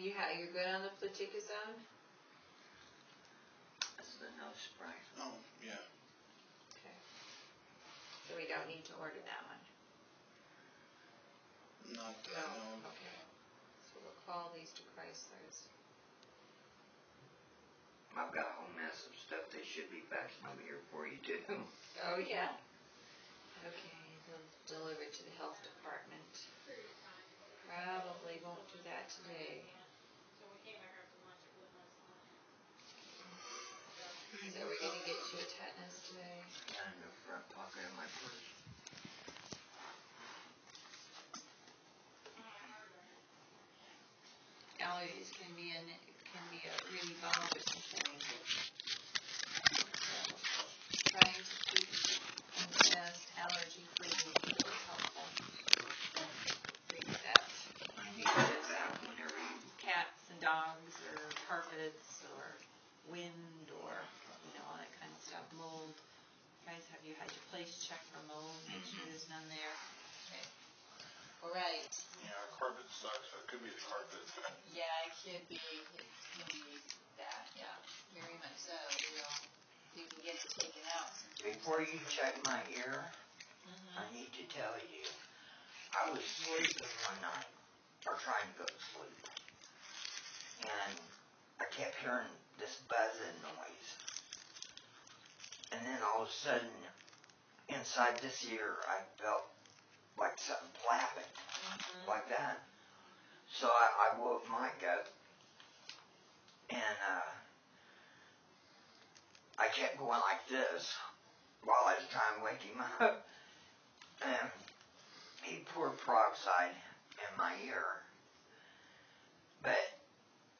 you're good on the fluticasone? This is a nose spray. Oh, yeah. Okay. So we don't need to order that one? Not that, no. Okay. So we'll call these to Chrysler's. I've got a whole mess of stuff they should be faxing over here for you too. Oh, yeah. Okay, they'll deliver to the health department. Probably won't do that today. So we're going to get you a tetanus today. In the front pocket of my purse. Allergies can be a really bothersome thing. So trying to keep them as allergy-free would be really helpful. Reset. I need to sit down whenever you... Cats and dogs or carpets or wind or, all that kind of stuff. Mold. Guys, have you had your place checked for mold? Make sure there's none there. Okay. All right. Yeah, carpet sucks, so it could be the carpet. Yeah, it could be. It could be that, yeah. Very much so. You can get it taken out sometimes. Before you check my ear, I need to tell you, I was sleeping one night, or trying to go to sleep, and I kept hearing this buzzing noise. And then all of a sudden, inside this ear, I felt like something flapping, like that. So I woke Mike up, and I kept going like this while I was trying to wake him up. And he poured peroxide in my ear. But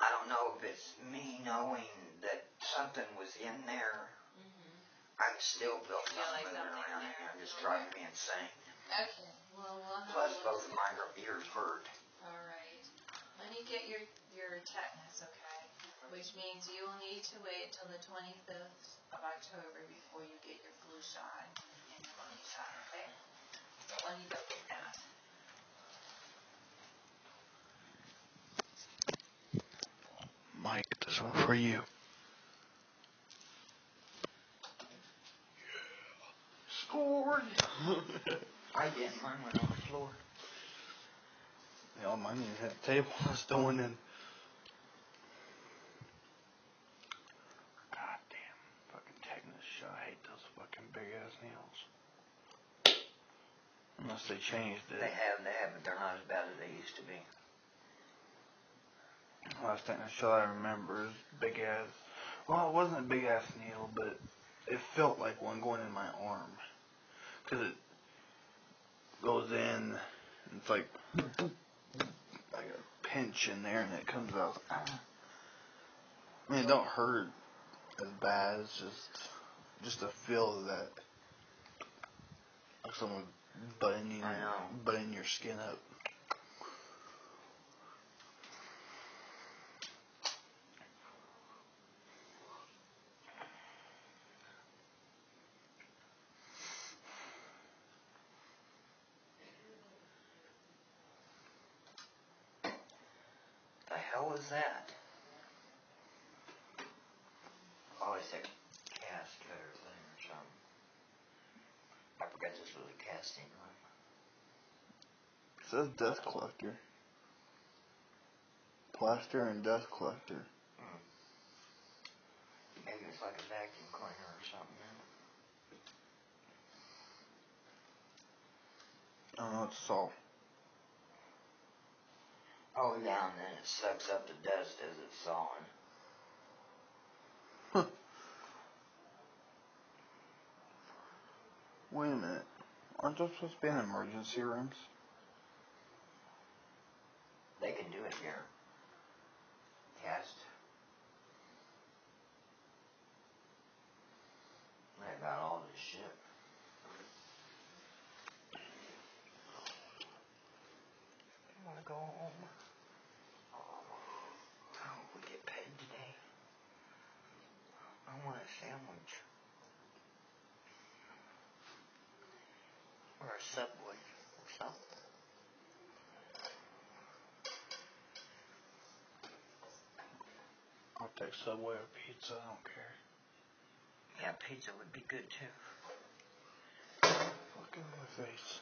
I don't know if it's me knowing that something was in there. I still feel something moving around in here. It just driving me insane. Okay. Well, we'll have Plus, both of my ears hurt. All right. Let me get your tetanus, okay? Which means you will need to wait until the 25th of October before you get your flu shot and your flu shot, okay? So let me go get that. Mike, this one for you. Scored! I didn't. Mine went on the floor. Yeah, mine didn't hit the table. I still went in. God damn. Fucking tetanus shot. I hate those fucking big ass needles. Unless they changed it. They have, but they're not as bad as they used to be. Last tetanus shot I remember is big ass. Well, it wasn't a big ass needle, but it felt like one going in my arm. Because it goes in, and it's like a pinch in there, and it comes out. I mean, it don't hurt as bad. It's just a feel of that, like someone butting your skin up. The hell is that? Oh, it's a cast cutter thing or something. I forgot this was a casting room. It says dust collector. Plaster and dust collector. Maybe it's like a vacuum cleaner or something. I don't know what to saw. Oh, yeah, and then it sucks up the dust as it's sawing. Huh. Wait a minute. Aren't those supposed to be in emergency rooms? They can do it here. Cast. They got all this shit. I want to go home. I hope we get paid today. I want a sandwich. Or a Subway or something. Like Subway or pizza, I don't care. Yeah, pizza would be good too. Fuck in my face.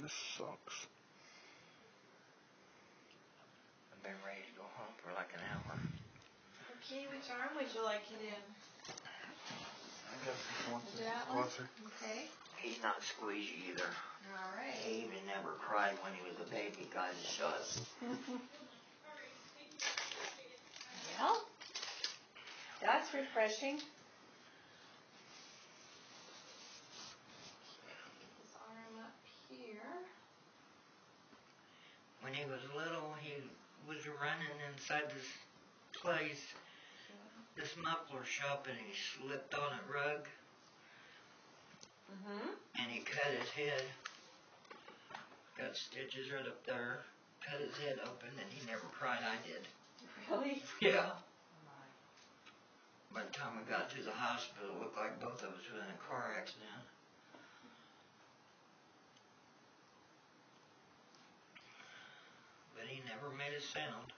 This sucks. I've been ready to go home for like an hour. Okay, which arm would you like it in? I guess this one's That one? closer. Okay. He's not squeezy either. Alright. He even never cried when he was a baby, guys. Shucks. Well, that's refreshing. His arm up here. When he was little, he was running inside this place, this muffler shop, and he slipped on a rug. And he cut his head. Got stitches right up there. Cut his head open, and he never cried. I did. Really? Yeah. By the time we got to the hospital, it looked like both of us were in a car accident. But he never made a sound.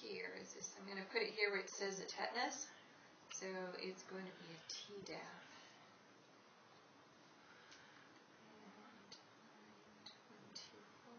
Here is this. I'm going to put it here where it says the tetanus. So it's going to be a Tdap. And 924.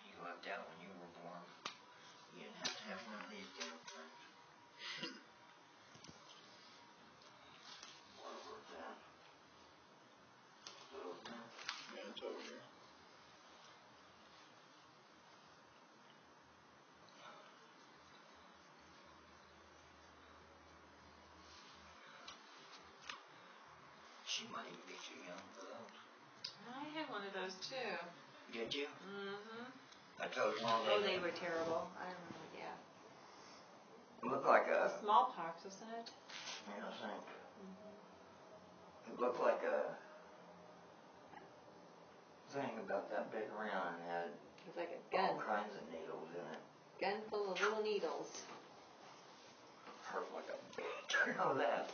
You lucked out when you were born. You didn't have to have one of these damn things. What was that? Yeah, it's over here. She might even be too young for those. I had one of those too. Did you? Mm-hmm. I told you all Oh, they were terrible. I remember, yeah. It looked like a... Smallpox, wasn't it? Yeah, I think. It looked like a thing about that big around and had It's like a gun. all kinds of needles in it. Gun full of little needles. Hurt like a bitch. You know that?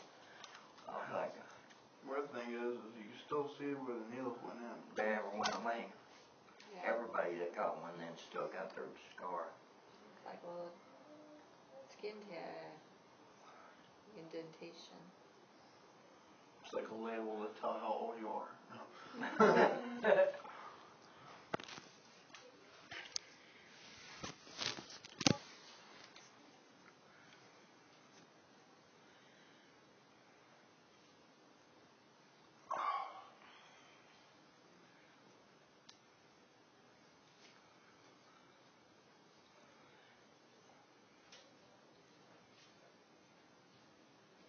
I was like, Weird thing is you can still see where the needles went in. they never went away. Yeah. Everybody that got one then still got their scar. Looks like a little skin indentation. It's like a label to tell how old you are.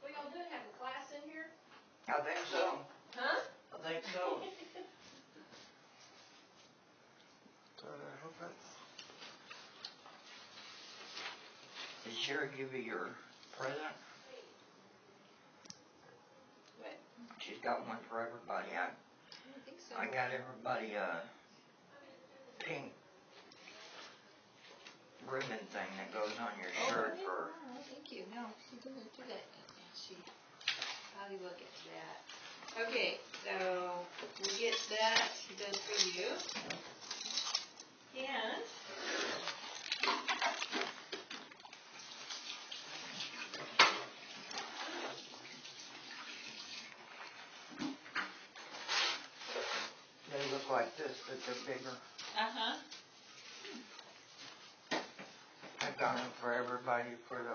What y'all doing? Have a class in here? I think so. Huh? I think so. Did Sherry give you your present? What? She's got one for everybody. I don't think so. I got everybody a pink ribbon thing that goes on your shirt really? for... Oh, thank you. No, she didn't do that. She probably will get to that. Okay, so we'll get that done for you. And They look like like this, but they're bigger. Uh-huh. I've got them for everybody for the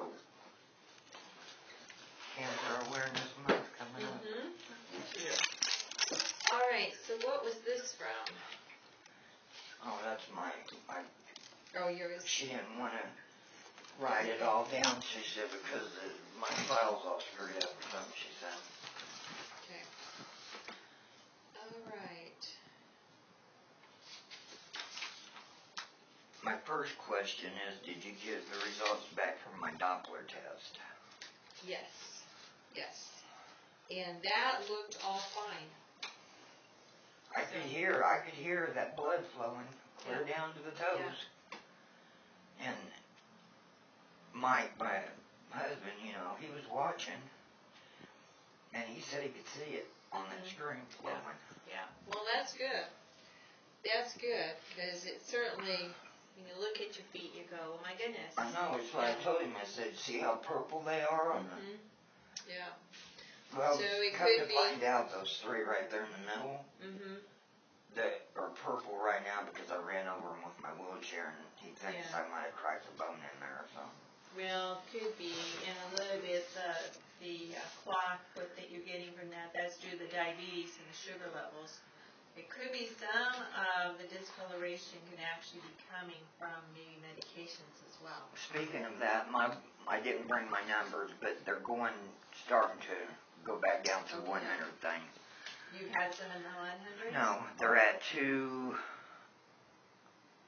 Cancer Awareness Month coming up. Mm-hmm. All right, so what was this from? Oh, that's my Oh, yours. she didn't want to write it all down, she said, because my file's all screwed up or something, she said. Okay. All right. My first question is, did you get the results back from my Doppler test? Yes. Yes. And that looked all fine. I could hear that blood flowing clear down to the toes. Yeah. And my husband, you know, he was watching, and he said he could see it on that screen flowing. Yeah. Well, that's good. That's good, because it certainly, when you look at your feet, you go, oh my goodness. I know, it's what I told him. I said, see how purple they are on the... Yeah. Well, so it come could to find out, those three right there in the middle, that are purple right now because I ran over them with my wheelchair, and he thinks I might have cracked a bone in there or something. Well, could be, and a little bit the clock that you're getting from that's due to the diabetes and the sugar levels. It could be some of the discoloration can actually be coming from maybe medications as well. Speaking of that, I didn't bring my numbers, but they're starting to go back down to 100 thing. You had some in the 100s? No, they're at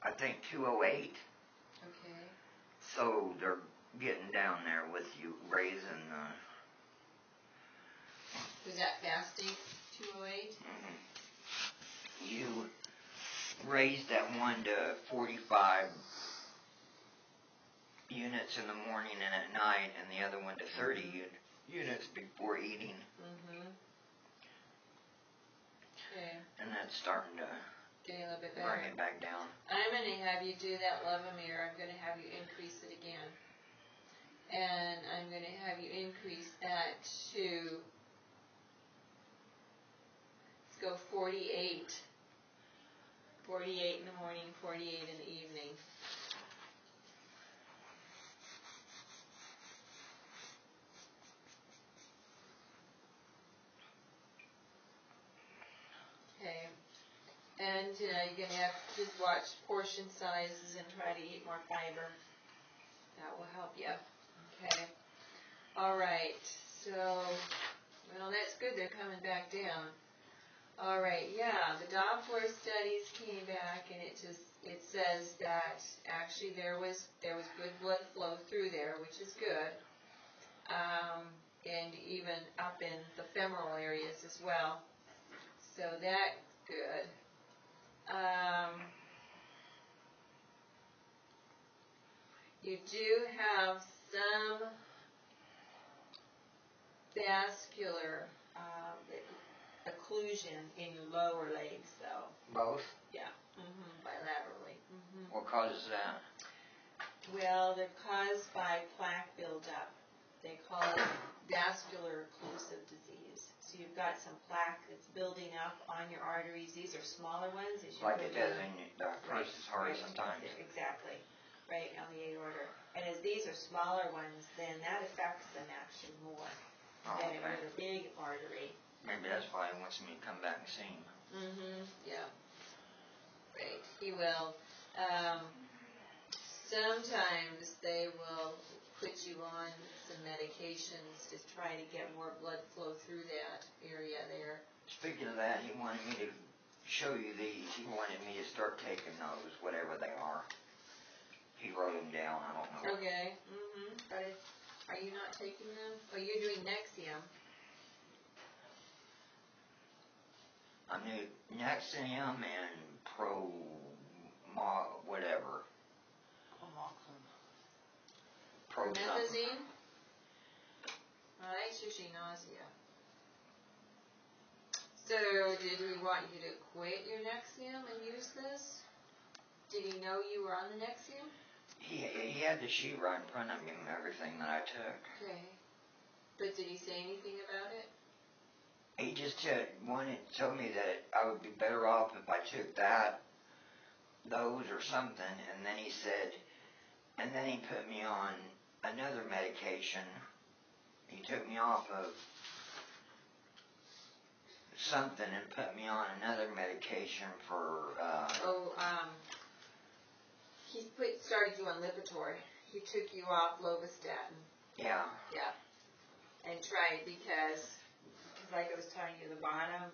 I think 208. Okay. So they're getting down there with you raising was that fasting, 208? Mm-hmm. You raised that one to 45 units in the morning and at night, and the other one to 30 units before eating. Okay. And that's starting to getting a little bit better. Bring it back down. I'm going to have you do that Levomir. I'm going to have you increase it again. And I'm going to have you increase that to, let's go 48. 48 in the morning, 48 in the evening. Okay. And you're going to have to just watch portion sizes and try to eat more fiber. That will help you. Okay. All right. So, well, that's good. They're coming back down. All right. Yeah, the Doppler studies came back, and it says that actually there was good blood flow through there, which is good. And even up in the femoral areas as well. So that's good. You do have some vascular occlusion in your lower legs, though. Both? Yeah. Bilaterally. What causes that? Well, they're caused by plaque buildup. They call it vascular occlusive disease. So you've got some plaque that's building up on your arteries. These are smaller ones. As you like it does in the first heart sometimes. Exactly. Right, on the aorta. And as these are smaller ones, then that affects them actually more than with a big artery. Maybe that's why he wants me to come back and see him. Yeah. Right, he will. Sometimes they will put you on some medications to try to get more blood flow through that area there. Speaking of that, he wanted me to show you these. He wanted me to start taking those, whatever they are. He wrote them down. I don't know. Okay. But are you not taking them? Oh, you're doing Nexium. I'm doing Nexium and whatever. Promethazine? Oh, that's usually nausea. So, did we want you to quit your Nexium and use this? Did he know you were on the Nexium? He had the sheet right in front of him, everything that I took. Okay. But did he say anything about it? he just told me that I would be better off if I took those or something, and then he said, and then he put me on another medication. He took me off of something and put me on another medication for, he started you on Lipitor. He took you off Lovastatin. Yeah. Yeah. And tried because like I was telling you, the bottom,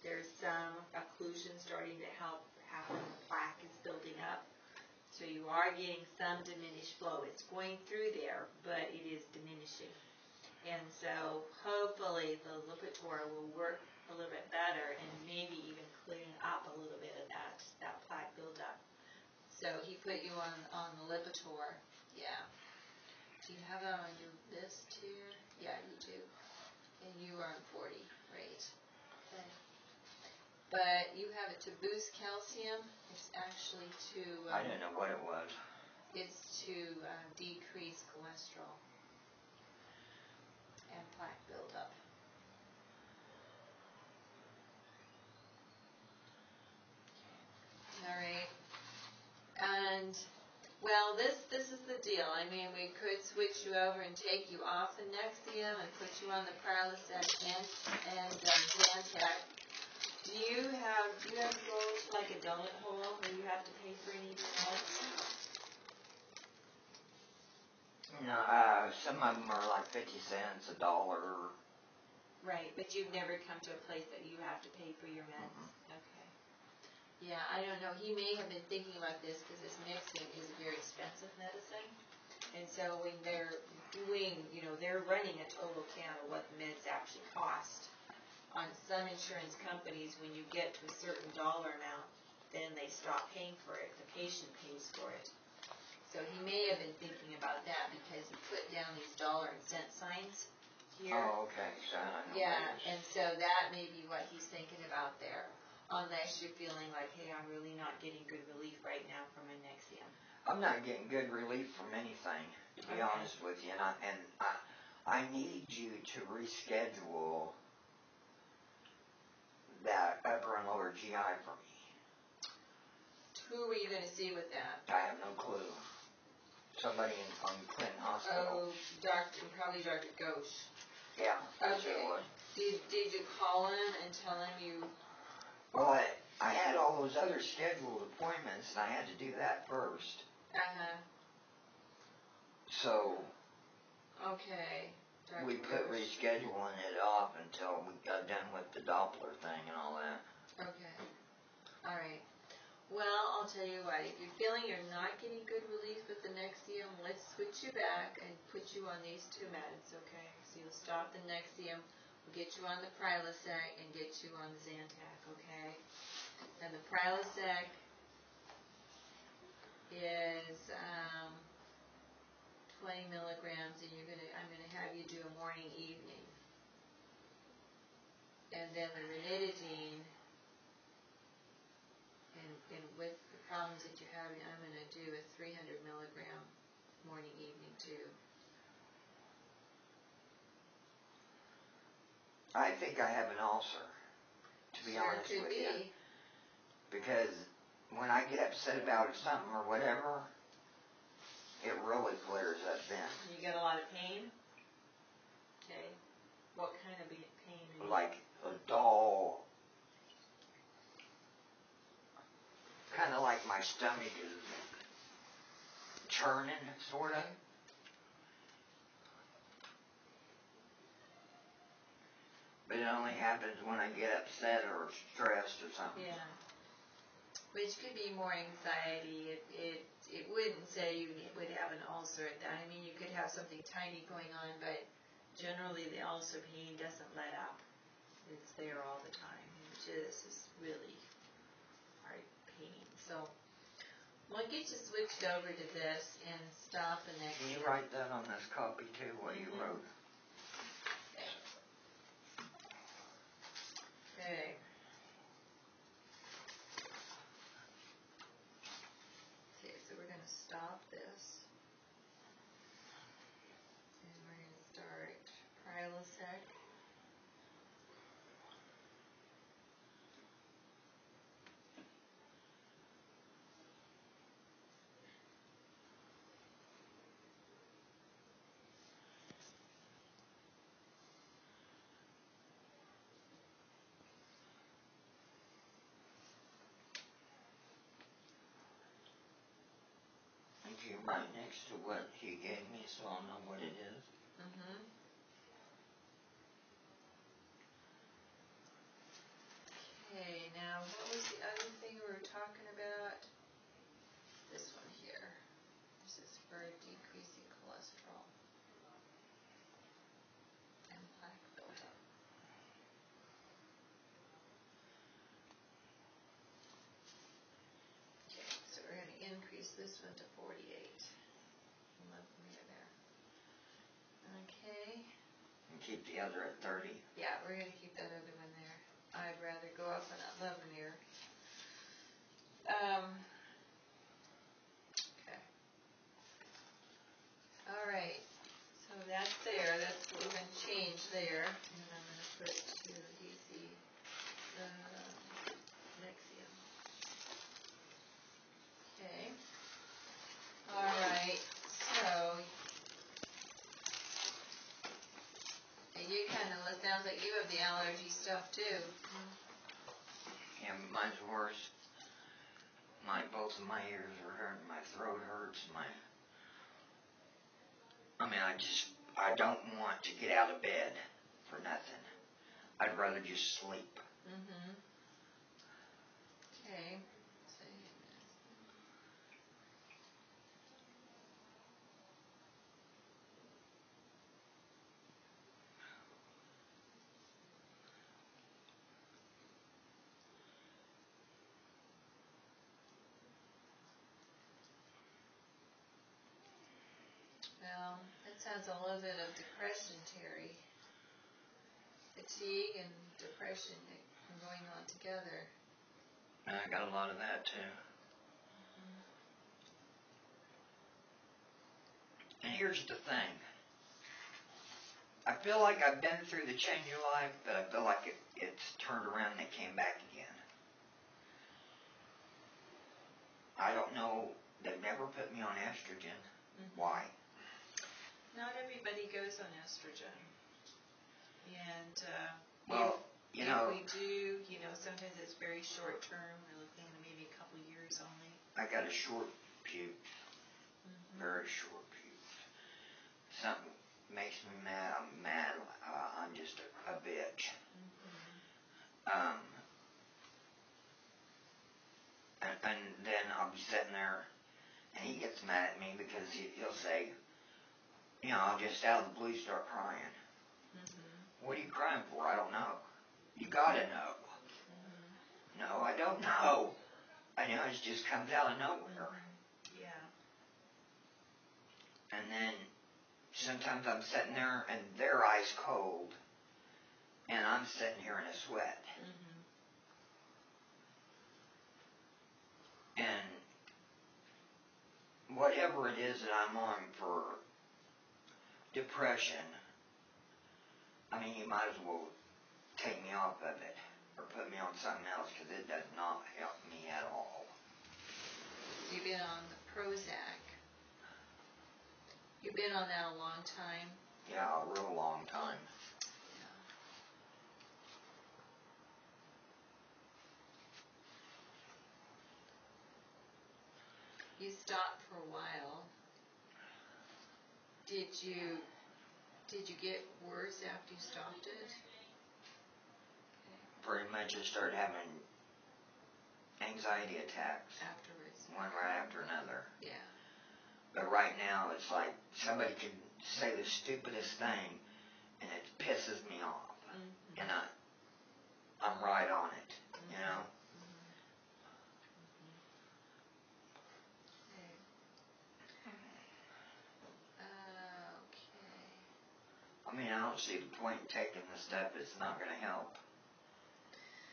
there's some occlusion starting to happen. The plaque is building up. So you are getting some diminished flow. It's going through there, but it is diminishing. And so hopefully the Lipitor will work a little bit better and maybe even clean up a little bit of that plaque buildup. So he put you on the Lipitor. Yeah. Do you have it on your list here? Yeah, you do. And you are on 40, right? Okay. But you have it to boost calcium. It's actually to... I didn't know what it was. It's to decrease cholesterol and plaque buildup. All right. And, well, this is the deal. I mean, we could switch you over and take you off the Nexium and put you on the Prilosec and Zantac. Do you have to go to like a donut hole where you have to pay for anything else? No, some of them are like 50 cents, $1. Right, but you've never come to a place that you have to pay for your meds? Mm-hmm. Okay. Yeah, I don't know. He may have been thinking about this because this Nexium is a very expensive medicine. And so when they're doing, they're running a total count of what the meds actually cost. On some insurance companies, when you get to a certain dollar amount, then they stop paying for it. The patient pays for it. So he may have been thinking about that because he put down these dollar and cent signs here. Oh, okay. So I know yeah, and so that may be what he's thinking about there. Unless you're feeling like, hey, I'm really not getting good relief right now from my Nexium. I'm not getting good relief from anything, to be honest with you. And I need you to reschedule that upper and lower GI for me. Who were you going to see with that? I have no clue. Somebody on Clinton Hospital. Oh, probably Dr. Ghosh. Yeah, that's okay. who it was. Did you call him and tell him you... Well, I had all those other scheduled appointments, and I had to do that first. Uh-huh. So... Okay. Dr. We put rescheduling it off until we got done with the Doppler thing and all that. Okay. All right. Well, I'll tell you what. If you're feeling you're not getting good relief with the Nexium, let's switch you back and put you on these two meds, okay? So you'll stop the Nexium, we'll get you on the Prilosec, and get you on the Zantac, okay? And the Prilosec is 20 milligrams, and I'm gonna have you do a morning, evening. And then the ranitidine, and with the problems that you're having, I'm going to do a 300 milligram morning, evening too. I think I have an ulcer, to be honest with you. Because when I get upset about something or whatever, it really flares up then. You get a lot of pain? Okay. What kind of pain? Like a dull... Kind of like my stomach is churning, sort of. But it only happens when I get upset or stressed or something. Yeah. Which could be more anxiety. It wouldn't say you would have an ulcer at that. I mean, you could have something tiny going on, but generally the ulcer pain doesn't let up. It's there all the time. This is really hard pain. So we'll get you switched over to this and stop the next. Can you write that on this copy too, what you wrote? Okay. Okay, so we're going to stop this. And we're going to start Prilosec. you right next to what he gave me so I'll know what it is. Mm-hmm. Okay, now what was the other thing we were talking about? This one here. This is for decreasing cholesterol and plaque buildup. Okay, so we're going to increase this one to 48. Love near there. Okay. And keep the other at 30. Yeah, we're going to keep that other one there. I'd rather go up on that Leavenworth. Okay. All right. So that's there. That's what we're going to change there. And I'm going to put to DC Nexium. Okay. All right. So you kind of, it sounds like you have the allergy stuff too. Yeah, mine's worse. Both of my ears are hurting, my throat hurts, I don't want to get out of bed for nothing. I'd rather just sleep. Mm-hmm. Okay. Well, that sounds a little bit of depression, Terry. Fatigue and depression going on together. I got a lot of that too. Mm-hmm. And here's the thing. I feel like I've been through the change of life, but I feel like it's turned around and it came back again. I don't know. They've never put me on estrogen. Mm-hmm. Why? Not everybody goes on estrogen. And if we do, sometimes it's very short term. We're looking at maybe a couple years only. I got a short pubes. Mm-hmm. Very short pubes. Something makes me mad. I'm mad. I'm just a bitch. Mm-hmm. And then I'll be sitting there, and he gets mad at me because he'll say, I'll just out of the blue start crying. Mm-hmm. What are you crying for? I don't know. You gotta know. Mm-hmm. No, I don't know. It just comes out of nowhere. Mm-hmm. Yeah. And then sometimes I'm sitting there and they're ice cold, and I'm sitting here in a sweat. Mm-hmm. And whatever it is that I'm on for depression, you might as well take me off of it or put me on something else because it does not help me at all. You've been on the Prozac. You've been on that a long time. Yeah, a real long time. Yeah. You stopped for a while. Did you get worse after you stopped it? Pretty much I started having anxiety attacks. Afterwards. One right after another. Yeah. But right now it's like somebody can say the stupidest thing and it pisses me off. Mm-hmm. And I'm right on it, Mm-hmm. Okay. I don't see the point in taking the stuff that's not going to help.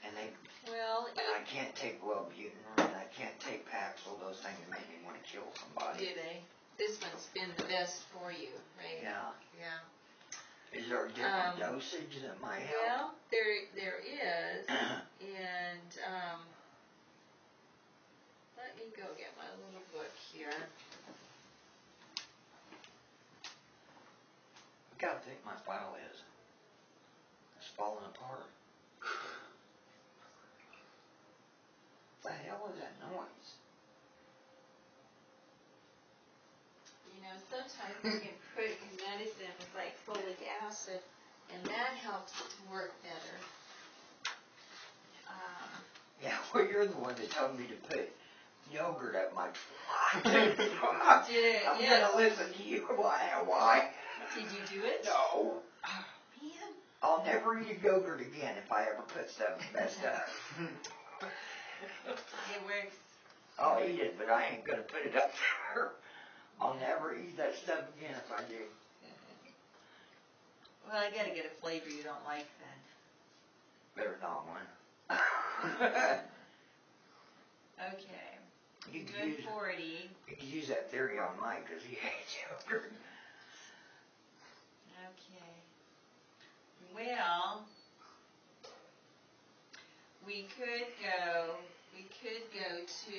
And I can't take Wellbutrin, and I can't take Paxil. Those things make me want to kill somebody. Do they? This one's been the best for you, right? Yeah. Yeah. Is there a different dosage that might help? Well, there is, and let me go get my little book here. Look how thick my file is. It's falling apart. What the hell was that noise? sometimes you can put medicine with like folic acid, and that helps it to work better. Yeah, well, you're the one that told me to put yogurt up my I'm Yes. gonna listen to you. Why? Did you do it? No. Man. I'll never eat yogurt again if I ever put stuff in that stuff. It works. I'll eat it, but I ain't gonna put it up there. I'll never eat that stuff again if I do. Well, I gotta get a flavor you don't like then. Better not one. Okay. You could Good use 40. You could use that theory on Mike because he hates yogurt. Okay. Well, we could go to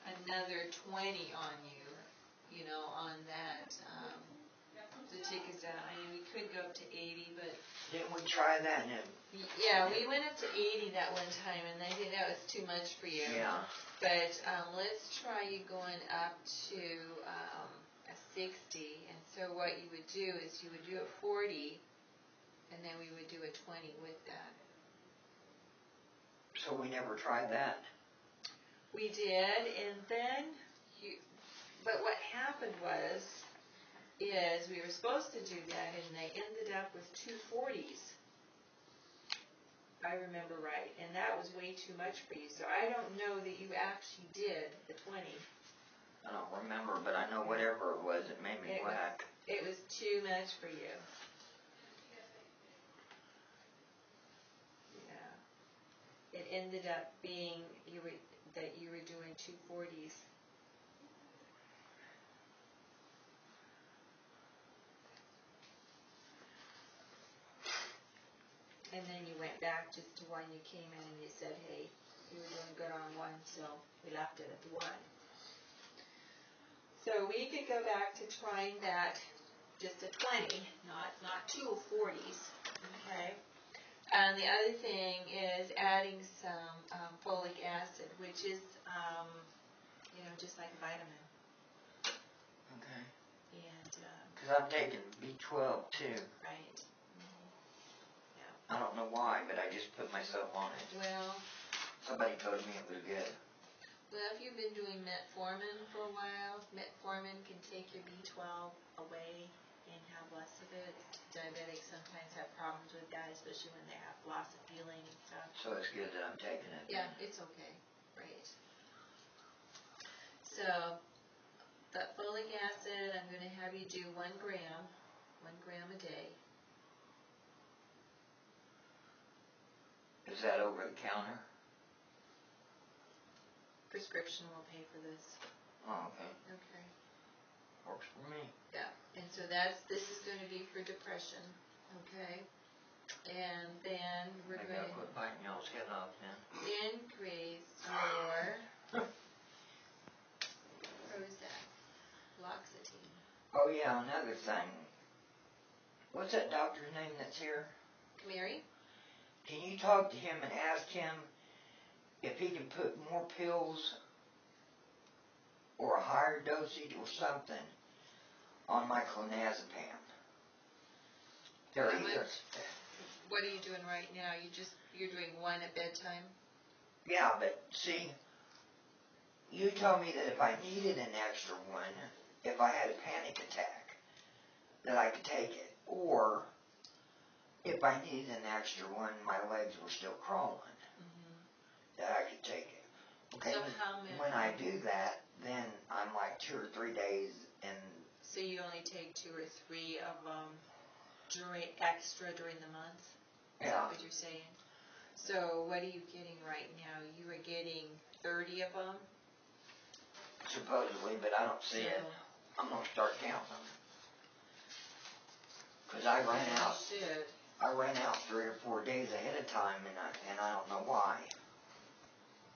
another 20 on you, on that, the tickets out. I mean, we could go up to 80, but... Didn't we try that? Yeah, we went up to 80 that one time, and I think that was too much for you. Yeah. But let's try you going up to a 60, and so what you would do is you would do a 40, and then we would do a 20 with that. So we never tried that? We did, and then but what happened is we were supposed to do that, and they ended up with 2 40s. I remember right, and that was way too much for you. So I don't know that you actually did the 20. I don't remember, but I know whatever it was, it made me whack. It was too much for you. Yeah. It ended up being that you were doing 2 40s. And then you went back just to one. You came in and you said, hey, you were doing good on 1, so we left it at the 1. So we could go back to trying that, just a 20, not 2 40s, okay? And the other thing is adding some folic acid, which is, just like a vitamin. Okay. And because I'm taking B12 too. Right. I don't know why, but I just put myself on it. Well, somebody told me it was good. Well, if you've been doing metformin for a while, metformin can take your B12 away and have less of it. Diabetics sometimes have problems with that, especially when they have loss of feeling and stuff. So it's good that I'm taking it. Yeah, it's okay. Right. So, that folic acid, I'm going to have you do 1 gram a day. Is that over the counter? Prescription will pay for this. Oh, okay. Okay. Works for me. Yeah, and so this is going to be for depression, okay? And then we're Maybe going I'll quit biting y'all's head off then. to increase your Prozac, Loxetine. Oh yeah, another thing. What's that doctor's name that's here? Mary? Can you talk to him and ask him if he can put more pills or a higher dosage or something on my clonazepam? How much? What are you doing right now? You're doing 1 at bedtime? Yeah, but see, you told me that if I needed an extra one, if I had a panic attack, that I could take it. Or if I needed an extra one, my legs were still crawling, that I could take it. Okay, So how many? when I do that, then I'm like 2 or 3 days and... So you only take 2 or 3 of them extra during the month? Is that what you're saying? So what are you getting right now? You are getting 30 of them? Supposedly, but I don't see it. I'm going to start counting them. Because I ran out. You should. I ran out 3 or 4 days ahead of time, and I don't know why.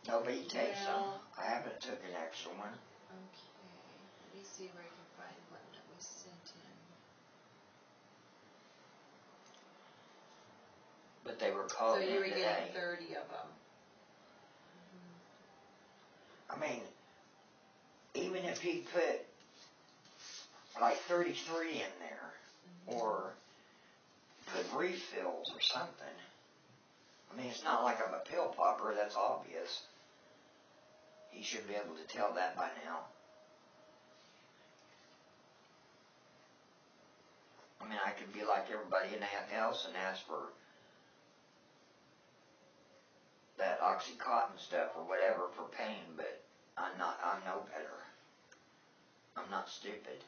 Nobody takes them. I haven't took an extra one. Okay. Let me see where I can find one that we sent in. But they were called in today. So you were getting 30 of them. I mean, even if he put like 33 in there, or put refills or something. I mean, it's not like I'm a pill popper, that's obvious. He should be able to tell that by now. I mean, I could be like everybody else and ask for that Oxycontin stuff or whatever for pain, but I know better. I'm not stupid.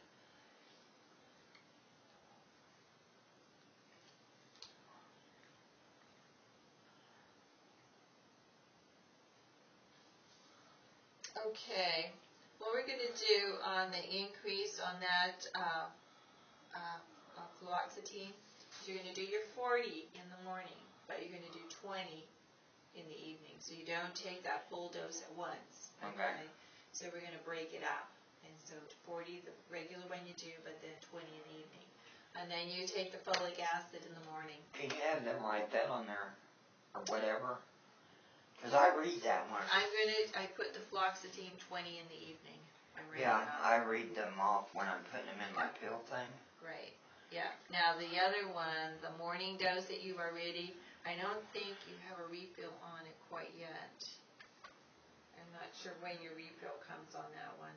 Okay, what we're going to do on the increase on that fluoxetine is you're going to do your 40 in the morning, but you're going to do 20 in the evening. So you don't take that full dose at once. Okay. So we're going to break it up. And so 40, the regular one you do, but then 20 in the evening. And then you take the folic acid in the morning. Can you have them write that on there or whatever? Because I read that one. I put the fluoxetine 20 in the evening. Yeah, I read them off when I'm putting them in my pill thing. Right. Yeah. Now the other one, the morning dose that you've already, I don't think you have a refill on it quite yet. I'm not sure when your refill comes on that one.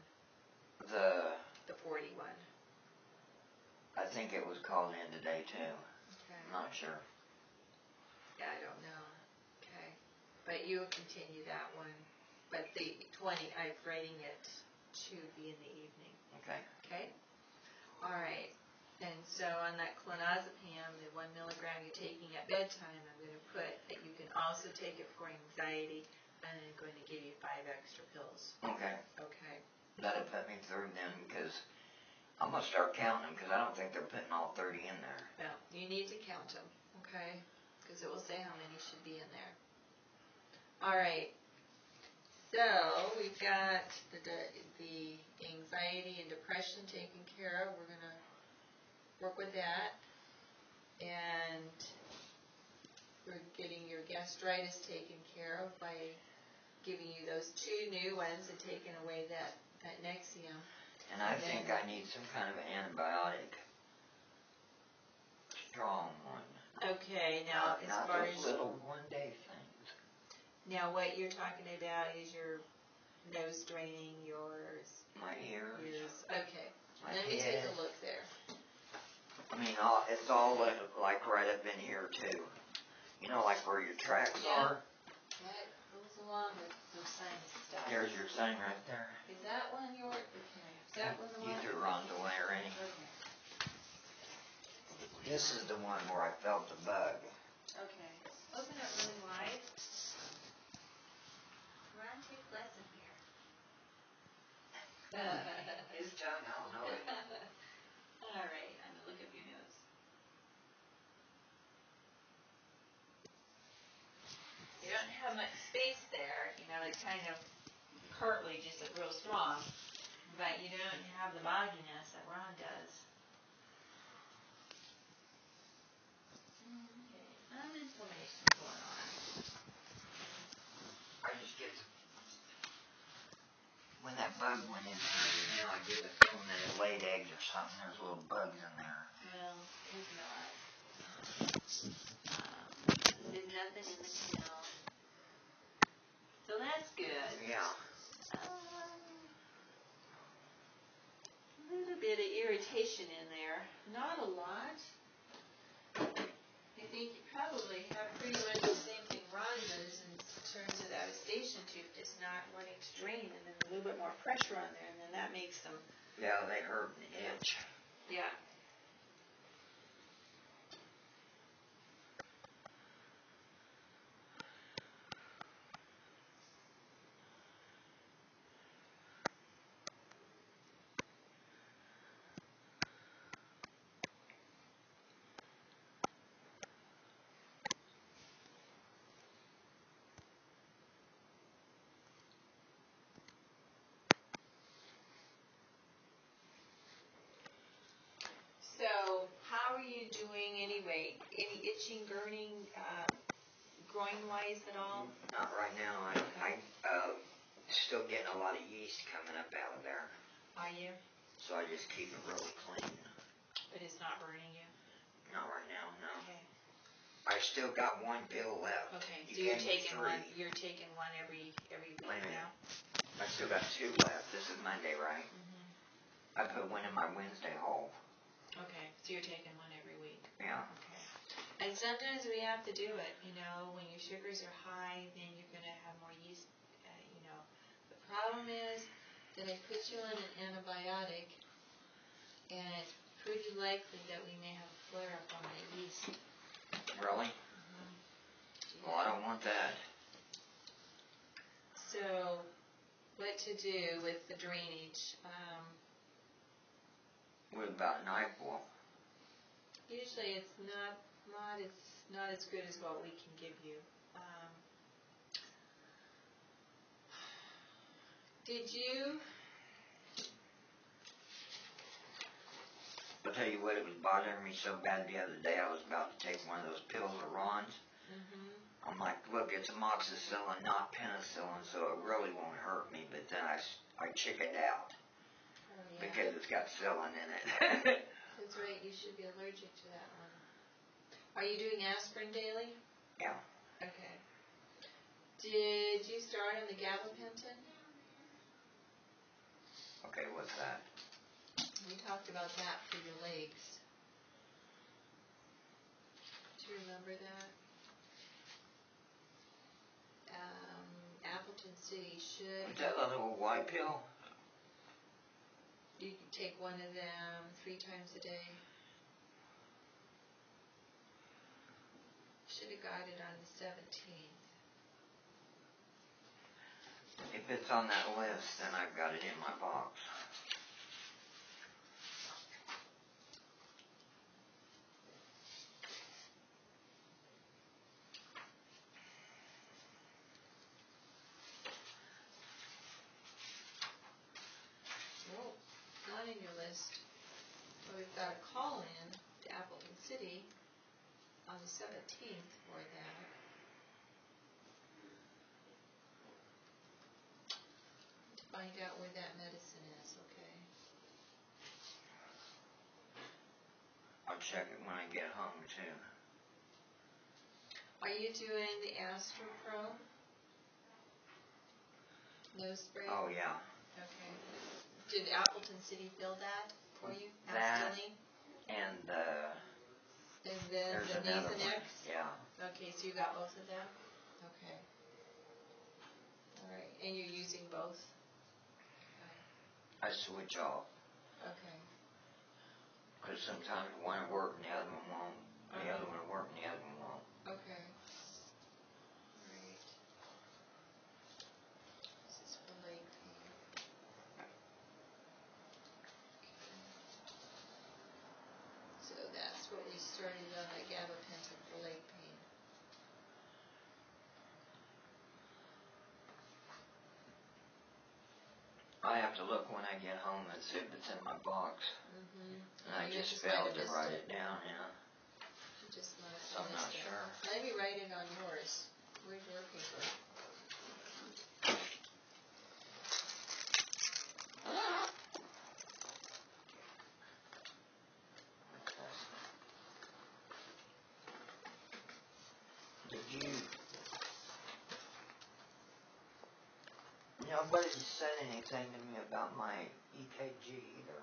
The 40 one. I think it was called in today too. Okay. I'm not sure. Yeah, I don't know. Okay. But you'll continue that one. But the 20, I'm writing it to be in the evening. Okay. Okay? All right. And so on that clonazepam, the 1 milligram you're taking at bedtime, I'm going to put that you can also take it for anxiety, and I'm going to give you 5 extra pills. Okay. Okay. That'll put me through then, because I'm going to start counting them, because I don't think they're putting all 30 in there. Well, you need to count them, okay? Because it will say how many should be in there. All right. So we've got the anxiety and depression taken care of. We're going to work with that. And we're getting your gastritis taken care of by giving you those 2 new ones and taking away that Nexium. And I think I need some kind of antibiotic. Strong one. Okay, now as not far those as little one-day things. Now what you're talking about is your nose draining, my ears. Okay. My Let me head. take a look there. I mean, it's all like right up in here too. You know, like where your tracks are. That goes along with the sinus stuff. There's your sign right there. Is that one yours? Okay. Is that one the one? Either Rondelet or any. Okay. This is the one where I felt the bug. Okay. Open it really wide. Ron, take lesson here. His tongue, I don't know it. All right. I'm going to look up your nose. You don't have much space there. You know, it's kind of cartilage is real strong, but you don't have the bogginess that Ron does. Okay, some inflammation going on. I just get when that bug went in there, you know, I get the feeling that it laid eggs or something. There's little bugs in there. Well, it's not. There's nothing in the tail. So that's good. Yeah. A little bit of irritation in there. Not a lot. I think you probably have pretty much the same thing Ron does in terms of that eustachian tube just not wanting to drain, and then a little bit more pressure on there, and then that makes them. Yeah, they hurt and itch. Yeah. So, how are you doing anyway? Any itching, burning, groin-wise at all? Not right now. I still getting a lot of yeast coming up out of there. Are you? so I just keep it really clean. But it's not burning you? Not right now, no. Okay. I still got one pill left. Okay, so You you're gave me taking 3. one. You're taking one every week now. I still got 2 left. This is Monday, right? Mm-hmm. I put one in my Wednesday hole. Okay, so you're taking one every week. Yeah. Okay. And sometimes we have to do it. You know, when your sugars are high, then you're going to have more yeast. You know, the problem is that I put you on an antibiotic, and it's pretty likely that we may have a flare-up on the yeast. Really? Mm-hmm. Well, I don't want that. So, what to do with the drainage? What about NyQuil? Usually, it's not as good as what we can give you. Did you? I'll tell you what, it was bothering me so bad the other day. I was about to take one of those pills of Ron's. Mm-hmm. I'm like, look, it's amoxicillin, not penicillin, so it really won't hurt me. But then I chickened out because it's got psyllin in it. That's right. You should be allergic to that one. Are you doing aspirin daily? Yeah. Okay. Did you start on the gabapentin? Okay, what's that? We talked about that for your legs. Do you remember that? Appleton City should. Is that a little white pill? You can take one of them 3 times a day. Should have got it on the 17th. If it's on that list, then I've got it in my box. Oh, not in your list. But we've got a call in to Appleton City on the 17th for that. To find out where that medicine is, okay? I'll check it when I get home, too. Are you doing the Astro Pro? Nose spray? Oh, yeah. Okay. Did Appleton City fill that for you? That Abstilling? and And then there's the another one. Nasonex? Yeah. Okay, so you got both of them? Okay. All right. And you're using both? I switch off. Okay. Because sometimes one will work and the other one won't. The other one will work and the other one won't. Okay. All right. This is for leg pain. Okay. So that's what we started on, the gabapentin for leg pain. I have to look when I get home and see if it's in my box. Mm-hmm. And I just failed to write it down, yeah. You just must So I'm not sure. Maybe write it on yours. Where's your paper? Did you... Nobody said anything to me about my EKG either.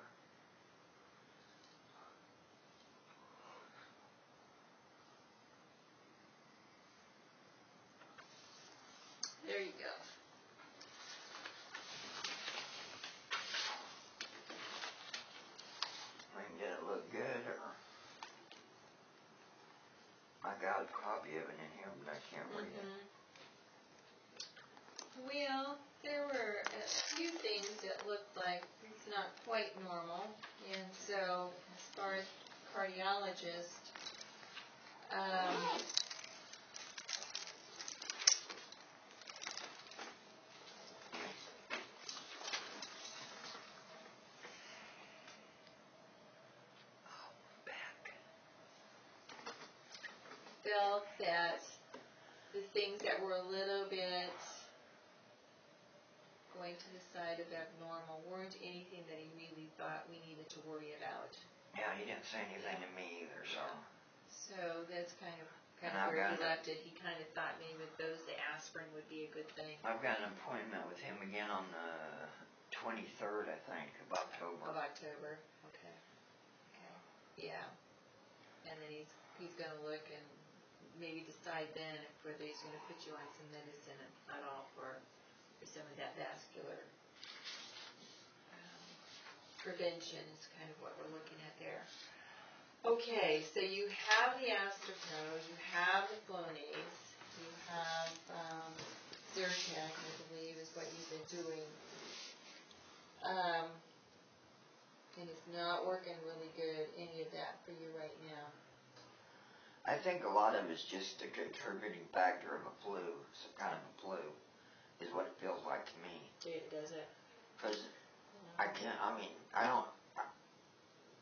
There you go. I can get it look good, or... I got a copy of it in here, but I can't read it. Well, there were a few things that looked like it's not quite normal, and so as far as cardiologist, felt that the things that were a little bit going to the side of abnormal weren't anything that he really thought we worry about. Yeah, he didn't say anything to me either, so. So that's kind of And I've where he got left it. He kind of thought maybe with those, the aspirin would be a good thing. I've got an appointment with him again on the 23rd, I think, of October. Of October, okay. Okay, yeah. And then he's going to look and maybe decide then whether he's going to put you on some medicine at all for some of that vascular prevention is kind of what we're looking at there. Okay, so you have the Astropro, you have the Flonase, you have Zyrtec, I believe, is what you've been doing. And it's not working really good, any of that for you right now. I think a lot of it's just a contributing factor of a flu, some kind of a flu, is what it feels like to me. Does it? Because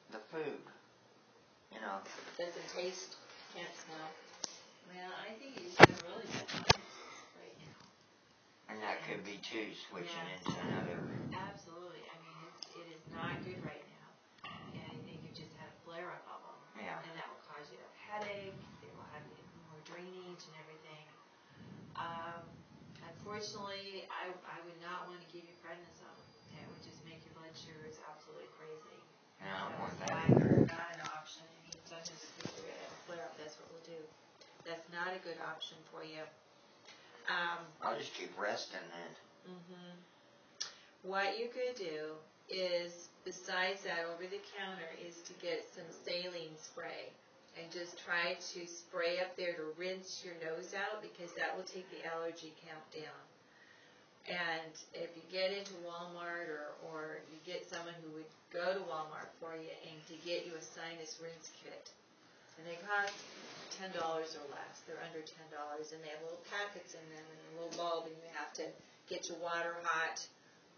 the food, you know. Doesn't taste, can't smell. Well, I think you just have really bad right now. And that could be too, switching into another. Absolutely. I mean, it is not good right now. And I think you just had a flare-up of them. Yeah. And that will cause you to have headache. It will have more drainage and everything. Unfortunately, I would not want to give you prednisone. It would just make your blood sugars absolutely crazy. Yeah, I don't want that Not an option. I mean, sometimes if people get a flare-up, that's what we'll do. That's not a good option for you. I'll just keep resting then. Mm-hmm. What you could do is, besides that, over the counter, is to get some saline spray and just try to spray up there to rinse your nose out, because that will take the allergy count down. And if you get into Walmart or you get someone who would go to Walmart for you and to get you a sinus rinse kit, and they cost $10 or less. They're under $10, and they have little packets in them and a little bulb, and you have to get your water hot.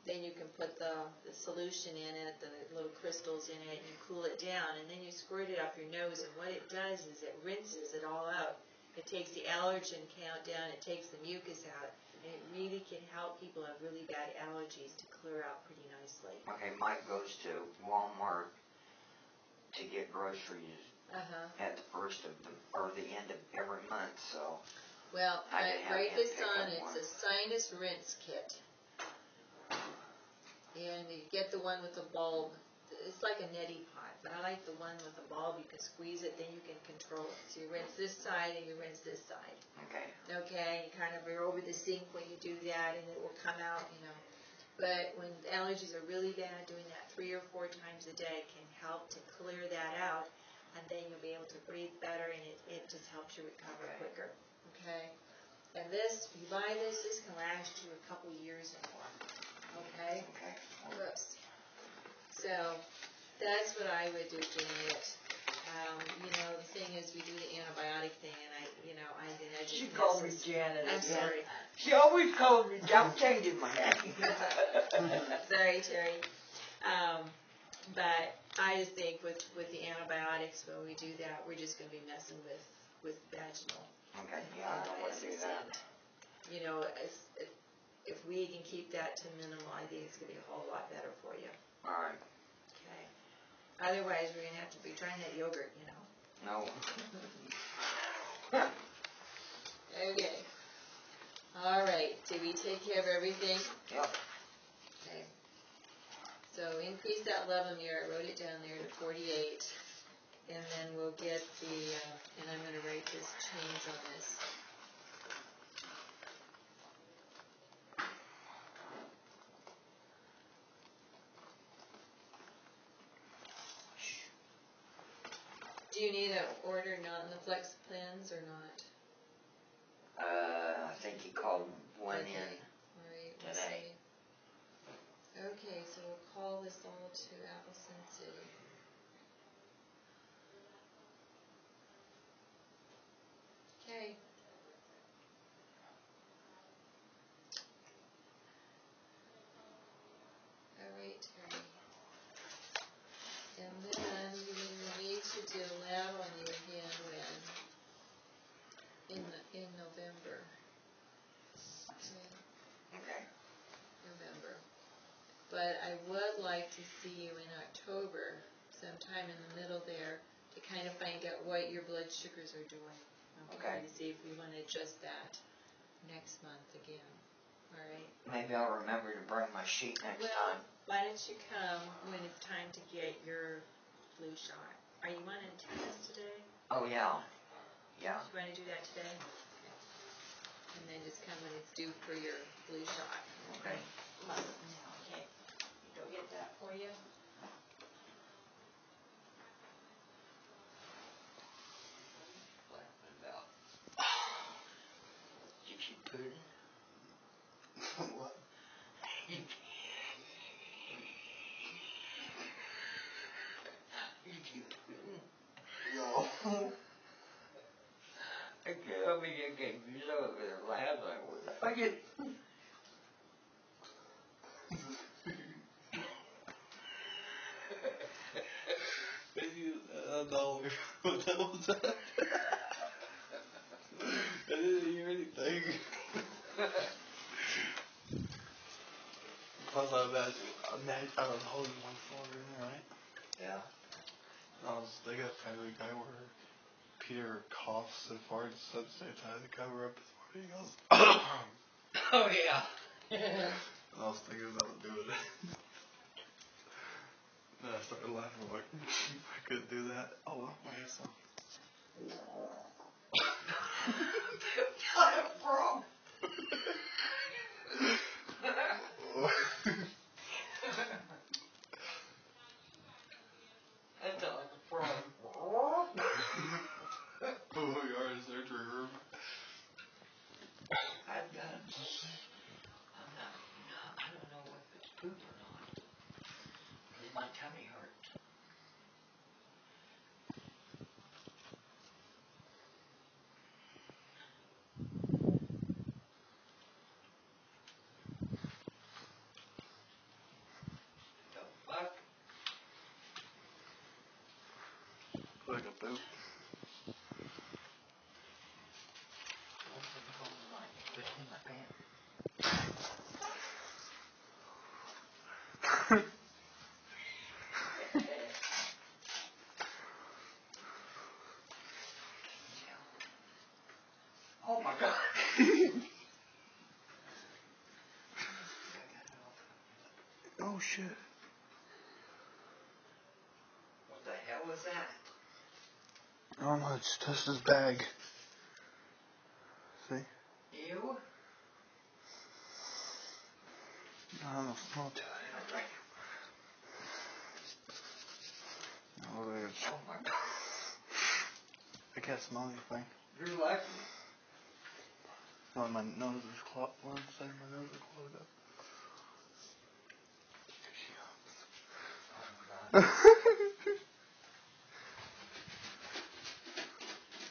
Then you can put the solution in it, the little crystals in it, and you cool it down, and then you squirt it up your nose, and what it does is it rinses it all out. It takes the allergen count down, it takes the mucus out, and it really can help people who have really bad allergies to clear out pretty nicely. Okay, Mike goes to Walmart to get groceries at the first of the end of every month, so. Well, I write this on. It's one. a sinus rinse kit. And you get the one with the bulb. It's like a neti pot, but I like the one with the bulb. You can squeeze it, then you can control it. So you rinse this side and you rinse this side. Okay. Okay, you're over the sink when you do that, and it will come out, you know. But when allergies are really bad, doing that 3 or 4 times a day can help to clear that out, and then you'll be able to breathe better, and it just helps you recover quicker. Okay? And this, if you buy this can last you a couple years or more. Okay? Okay. Whoops. So, that's what I would do, Janet. The thing is, we do the antibiotic thing, and I She called me Janet. I'm sorry. She always called me. I'm changing my name. Sorry, Terry. But I just think with the antibiotics, when we do that, we're just going to be messing with vaginal. Okay, yeah, I don't want to do that. If we can keep that to minimal, I think it's going to be a whole lot better for you. All right. Okay. Otherwise, we're going to have to be trying that yogurt, No. Okay. All right. Did we take care of everything? Yep. Okay. So increase that levomir. I wrote it down there to 48. And then we'll get and I'm going to write this change on this. Do you need an order not in the flex plans or not? I think he called one in All right, today. Okay, so we'll call this all to Appleton City. Okay. All right, Terry. And then you need to do a lab on you again in November. Okay. November. But I would like to see you in October sometime in the middle there to kind of find out what your blood sugars are doing. Okay. To see if we want to adjust that next month again. All right. Maybe I'll remember to bring my sheet next time. Why don't you come when it's time to get your flu shot? Are you wanting to take this today? Oh, yeah. Yeah. You want to do that today? Okay. And then just come when it's due for your flu shot. Okay. Okay. Go get that for you. Did you put it? What? Did you put it? No. I can't mean you gave me some of it last night. I get. No. What the hell was that? I didn't hear anything. I was I was holding one shoulder in there, right? Yeah. I was thinking of Family Guy where Peter coughs so far and at the same time to cover up his body. He goes, Oh, yeah. I was thinking about doing it. Then I started laughing like, I couldn't do that. Oh, well, I guess so. Not a frog. That's not like a frog. Oh, we are in the surgery room. I don't know if it's poop or not. Because my tummy hurts. The fuck? Like a poop. It's in my pants. Oh my god. Oh, shit. What the hell was that? I don't know, it's just his bag. See? You? I don't know, smell to it. Oh, there's. Oh my god. I can't smell anything. You're lucky. No, my nose is clogged. One side of my nose is clogged up. Oh my god.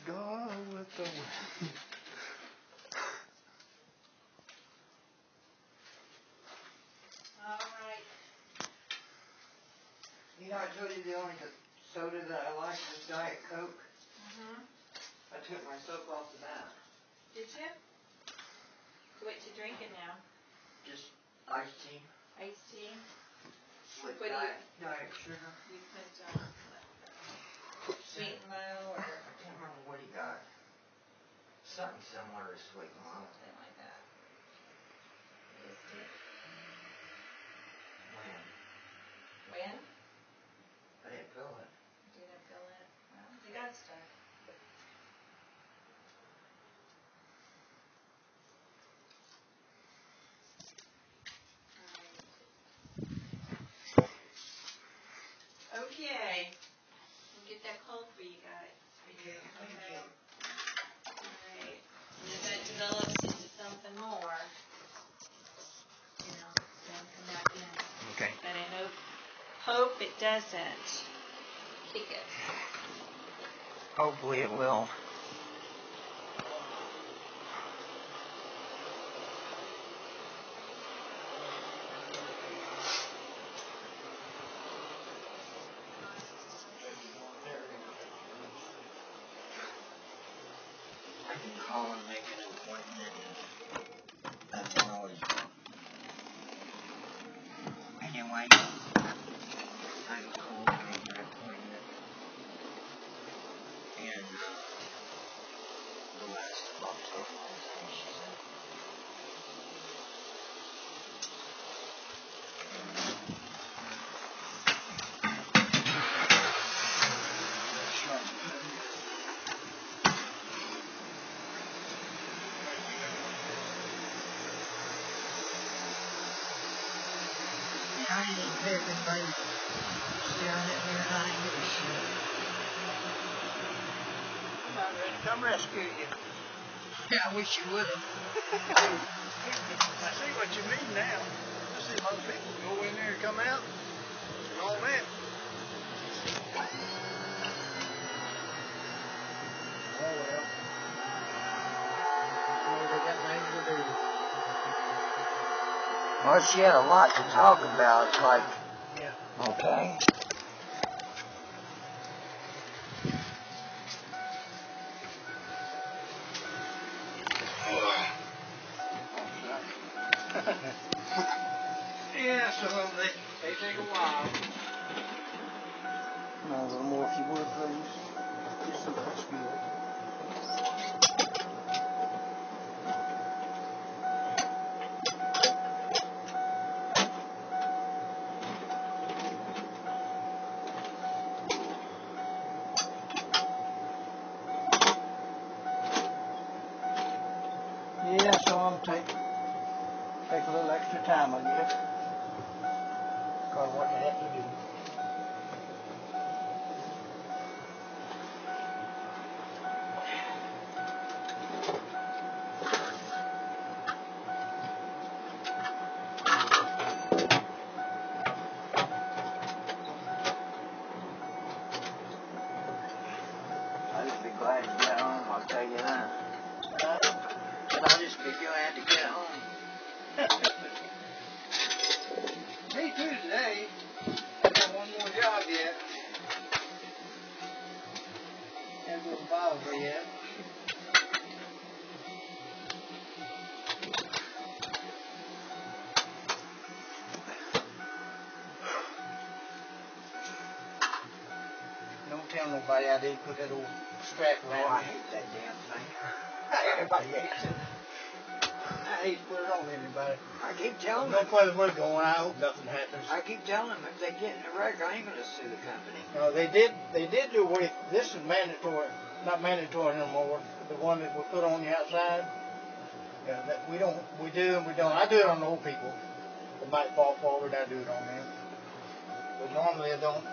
Go with the wind. All right. You know, I told you the only soda that I like is Diet Coke. Mm-hmm. I took my soap off of that. Did you? What you drinking now? Just iced tea. Iced tea? With What do diet sugar. You put sweet and low or I can't remember what he got. Something similar to sweet and low. something like that. Iced tea? When? I didn't feel it. Didn't fill it. Well, you got stuff. Okay. We'll get that cold for you guys. Okay. Okay. Alright. And if that develops into something more, then come back in. Okay. But I hope it doesn't kick it. Hopefully it will. I can call and make an appointment. That's always fun. Anyway, I can call and make an appointment. come rescue you. Yeah, I wish you would have. I see what you mean now. I see a lot of people go in there and come out and all that. Oh well. They got things to do. Well, she had a lot to talk about, like, Yeah. okay. Yeah, some of them, they take a while. No, a little more if you would, please. Just so that's good. Yeah, so I'm take a little extra time, I guess. Got what I have to do. I'll just be glad to get home, I'll tell you that. I'll just be glad to get home. Me too today. I got one more job yet. Haven't been involved yet. Don't tell nobody I didn't put that old strap Oh, around I me. hate that damn thing. Everybody hates it. I hate to put it on anybody. I keep telling No them. place we're going. I hope nothing happens. I keep telling them if they get in a wreck, I ain't gonna sue the company. No, they did do away. This is mandatory, not mandatory no more. The one that we put on the outside. Yeah, that we do and we don't. I do it on old people that might fall forward. I do it on them. But normally I don't.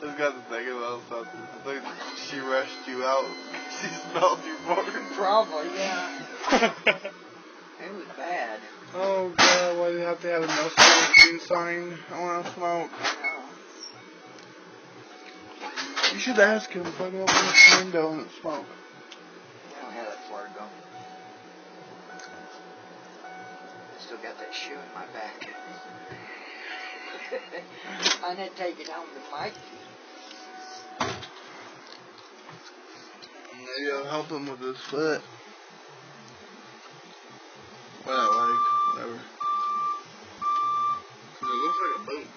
This guy's thinking about something. I think she rushed you out. She smelled you for it. Probably, yeah. It was bad. Oh god, why do you have to have a no smoking sign? I want to smoke. You should ask him if I can open this window and smoke. I don't have that far to go. Still got that shoe in my back. I didn't take it home to Mikey. Maybe I'll help him with his foot. Or that leg, whatever. 'Cause it looks like a boot.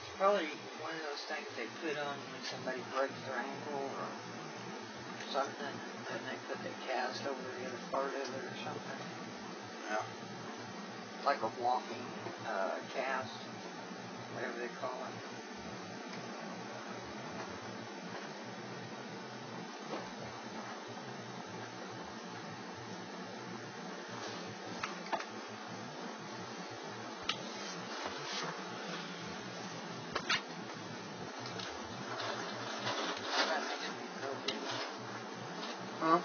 It's probably one of those things they put on when somebody breaks their ankle or something, and they put the cast over the other part of it or something. Yeah. Like a walking cast, whatever they call it. That makes me feel good. Huh?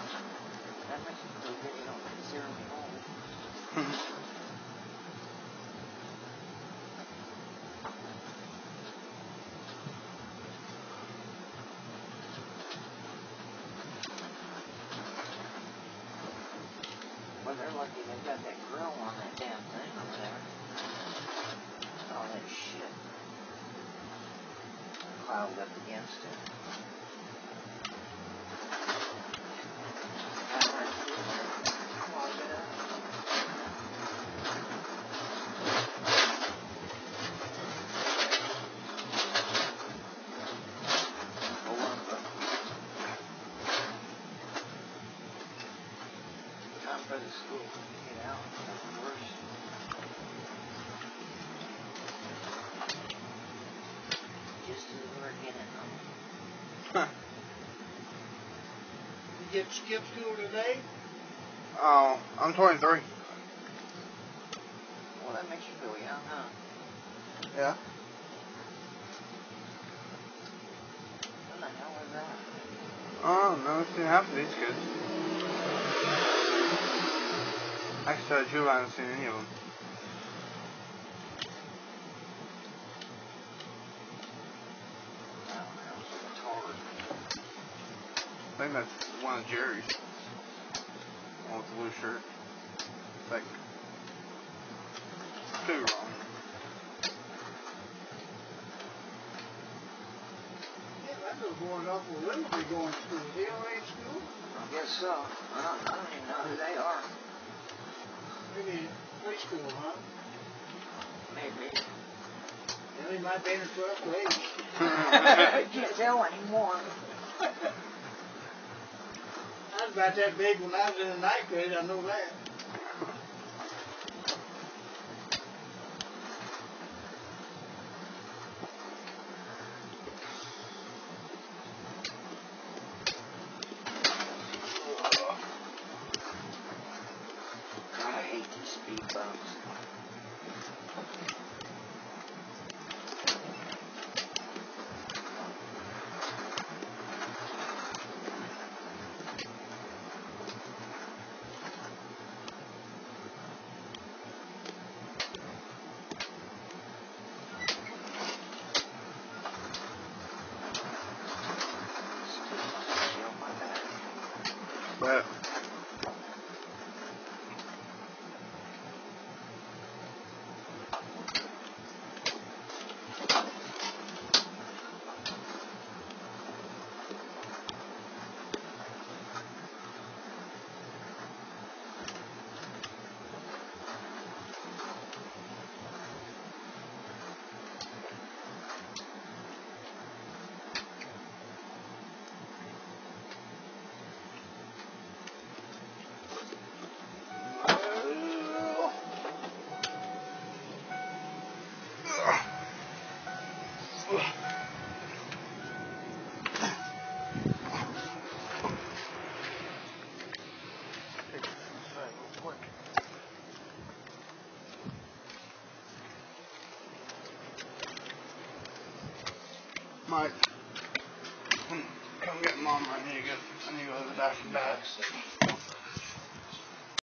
That makes me feel good. You don't consider me home. Well, they're lucky they got that grill on that damn thing over there. All that shit piled up against it. Time for the school to get out. Nothing worse. Just as we're getting them. You did skip school today? Oh, I'm 23. Well, that makes you feel young, huh? Yeah. What the hell is that? Oh, no, it's didn't happen to these kids. Actually, I haven't seen any of them. I think that's one of Jerry's. One with the blue shirt. Like, could be wrong. Yeah, I know growing up with Lindsay going to school. They all ain't school? I guess so. I don't even know who they are. Maybe preschool, huh? Maybe. Yeah, they might be in the 12th grade. I can't tell anymore. I was about that big when I was in the 9th grade, I know that. God, I hate these speed bumps. But Mike, come get Mom. I need to go to the bathroom.